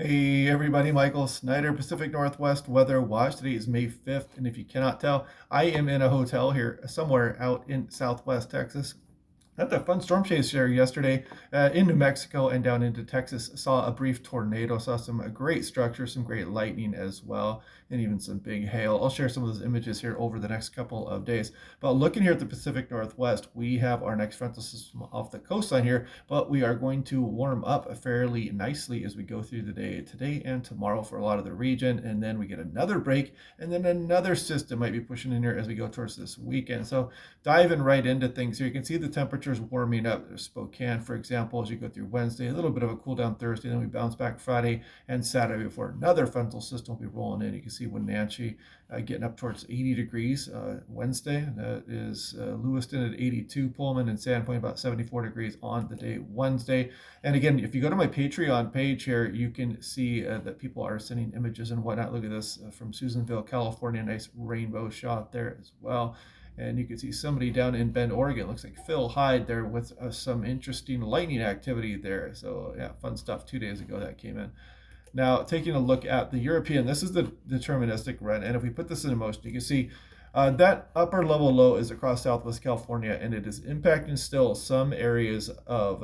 Hey everybody, Michael Snyder, Pacific Northwest Weather Watch. Today is May 5th, and if you cannot tell, I am in a hotel here somewhere out in Southwest Texas. Had a fun storm chase here yesterday in New Mexico and down into Texas. Saw a brief tornado, saw some great structure, some great lightning as well, and even some big hail. I'll share some of those images here over the next couple of days. But looking here at the Pacific Northwest, we have our next frontal system off the coastline here, but we are going to warm up fairly nicely as we go through the day today and tomorrow for a lot of the region. And then we get another break, and then another system might be pushing in here as we go towards this weekend. So diving right into things here, you can see the temperatures warming up. There's Spokane, for example, as you go through Wednesday, a little bit of a cool down Thursday, then we bounce back Friday and Saturday before another frontal system will be rolling in. You can see Wenatchee getting up towards 80 degrees Wednesday. That is Lewiston at 82, Pullman and Sandpoint about 74 degrees on the day Wednesday. And again, if you go to my Patreon page here, you can see that people are sending images and whatnot. Look at this from Susanville, California, nice rainbow shot there as well. And you can see somebody down in Bend, Oregon. Looks like Phil Hyde there with some interesting lightning activity there. So yeah, fun stuff 2 days ago that came in. Now, taking a look at the European, this is the deterministic run. And if we put this in motion, you can see that upper level low is across Southwest California, and it is impacting still some areas of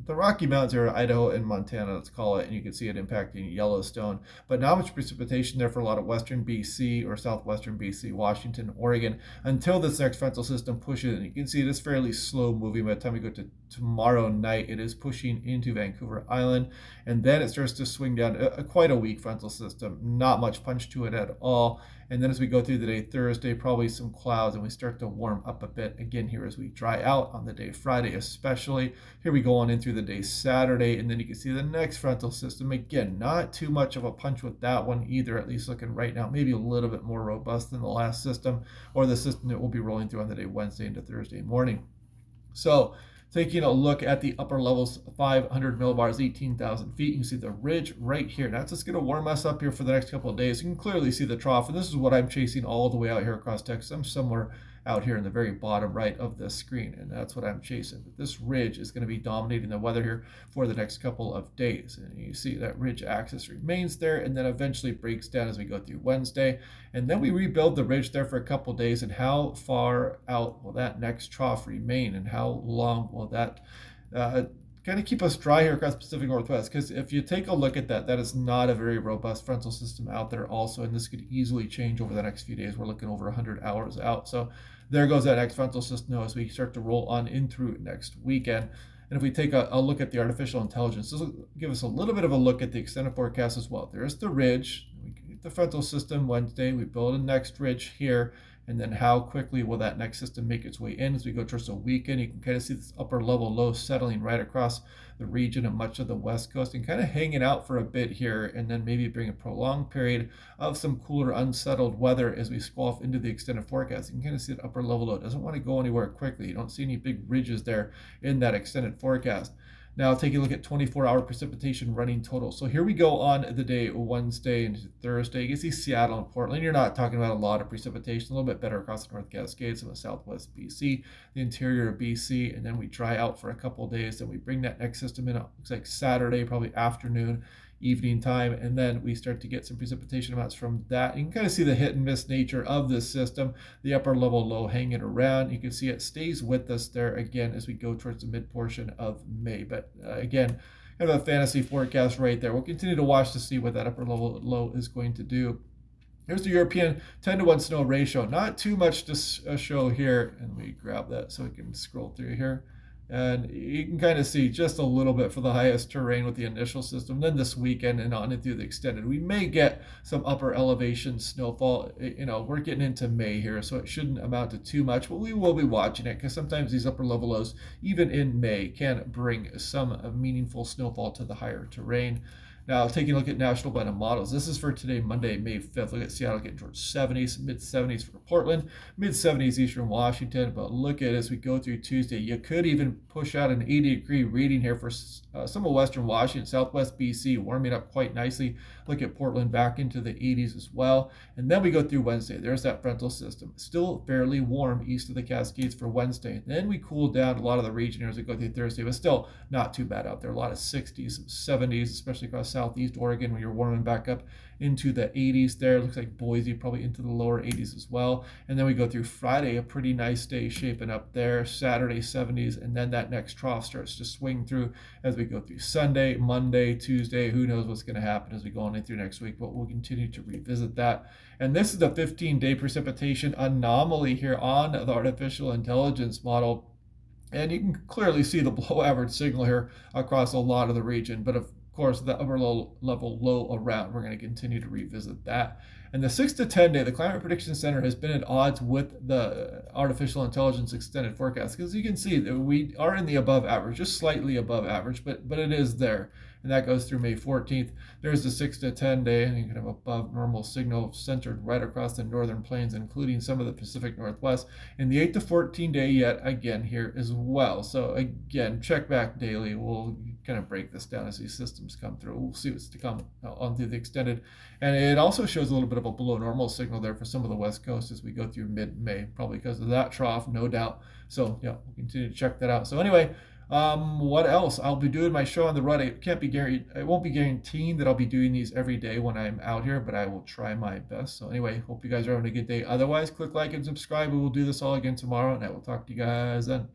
the Rocky Mountains area, Idaho and Montana, let's call it, and you can see it impacting Yellowstone, but not much precipitation there for a lot of western BC or southwestern BC, Washington, Oregon, until this next frontal system pushes. And you can see it is fairly slow moving. By the time we go to tomorrow night, it is pushing into Vancouver Island, and then it starts to swing down quite a weak frontal system, not much punch to it at all. And then as we go through the day Thursday, probably some clouds, and we start to warm up a bit again here as we dry out on the day Friday, especially. Here we go on in through the day Saturday, and then you can see the next frontal system. Again, not too much of a punch with that one either, at least looking right now, maybe a little bit more robust than the last system or the system that will be rolling through on the day Wednesday into Thursday morning. So taking a look at the upper levels, 500 millibars, 18,000 feet. You can see the ridge right here. That's just going to warm us up here for the next couple of days. You can clearly see the trough, and this is what I'm chasing all the way out here across Texas. I'm somewhere out here in the very bottom right of the screen, and that's what I'm chasing. But this ridge is going to be dominating the weather here for the next couple of days. And you see that ridge axis remains there, and then eventually breaks down as we go through Wednesday. And then we rebuild the ridge there for a couple of days. And how far out will that next trough remain, and how long will that kind of keep us dry here across the Pacific Northwest? Because if you take a look at that, that is not a very robust frontal system out there also, and this could easily change over the next few days. We're looking over 100 hours out. So there goes that next frontal system as we start to roll on in through next weekend. And if we take a look at the artificial intelligence, this will give us a little bit of a look at the extended forecast as well. There's the ridge. We get the frontal system Wednesday. We build a next ridge here. And then how quickly will that next system make its way in as we go towards the weekend? You can kind of see this upper level low settling right across the region and much of the west coast and kind of hanging out for a bit here, and then maybe bring a prolonged period of some cooler, unsettled weather as we squelch into the extended forecast. You can kind of see the upper level low. It doesn't want to go anywhere quickly. You don't see any big ridges there in that extended forecast. Now taking a look at 24-hour precipitation running total. So here we go on the day Wednesday into Thursday. You can see Seattle and Portland. You're not talking about a lot of precipitation, a little bit better across the North Cascades, some of southwest BC, the interior of BC, and then we dry out for a couple of days. Then we bring that next system in, it looks like Saturday, probably afternoon, evening time, and then we start to get some precipitation amounts from that. You can kind of see the hit and miss nature of this system, the upper level low hanging around. You can see it stays with us there again as we go towards the mid portion of May. But again, kind of a fantasy forecast right there. We'll continue to watch to see what that upper level low is going to do. Here's the European 10-to-1 snow ratio. Not too much to show here. And we grab that so we can scroll through here. And you can kind of see just a little bit for the highest terrain with the initial system. Then this weekend and on into the extended, we may get some upper elevation snowfall. We're getting into May here, so it shouldn't amount to too much, but we will be watching it because sometimes these upper level lows, even in May, can bring some meaningful snowfall to the higher terrain. Now, taking a look at national weather models, this is for today, Monday, May 5th. Look at Seattle getting towards 70s, mid-70s for Portland, mid-70s eastern Washington. But look at as we go through Tuesday, you could even push out an 80-degree reading here for some of western Washington, southwest BC, warming up quite nicely. Look at Portland back into the 80s as well. And then we go through Wednesday. There's that frontal system. Still fairly warm east of the Cascades for Wednesday. Then we cool down a lot of the region here as we go through Thursday, but still not too bad out there. A lot of 60s, 70s, especially across southeast Oregon when you're warming back up into the 80s there. It looks like Boise probably into the lower 80s as well. And then we go through Friday, a pretty nice day shaping up there. Saturday 70s, and then that next trough starts to swing through as we go through Sunday, Monday, Tuesday. Who knows what's going to happen as we go on in through next week, but we'll continue to revisit that. And this is the 15-day precipitation anomaly here on the artificial intelligence model. And you can clearly see the below average signal here across a lot of the region. But of course, the upper level low around, we're going to continue to revisit that. And the 6 to 10 day, the Climate Prediction Center has been at odds with the artificial intelligence extended forecast, because you can see that we are in the above average, just slightly above average, but it is there. And that goes through May 14th. There's the 6 to 10 day, and you can have above normal signal centered right across the northern plains, including some of the Pacific Northwest. And the 8 to 14 day yet again here as well. So again, check back daily. We'll kind of break this down as these systems come through. We'll see what's to come on through the extended. And it also shows a little bit of a below normal signal there for some of the West Coast as we go through mid-May, probably because of that trough, no doubt. So yeah, we'll continue to check that out. So anyway, what else? I'll be doing my show on the road. I won't be guaranteeing that I'll be doing these every day when I'm out here, but I will try my best. So anyway, hope you guys are having a good day. Otherwise, click like and subscribe. We will do this all again tomorrow, and I will talk to you guys then.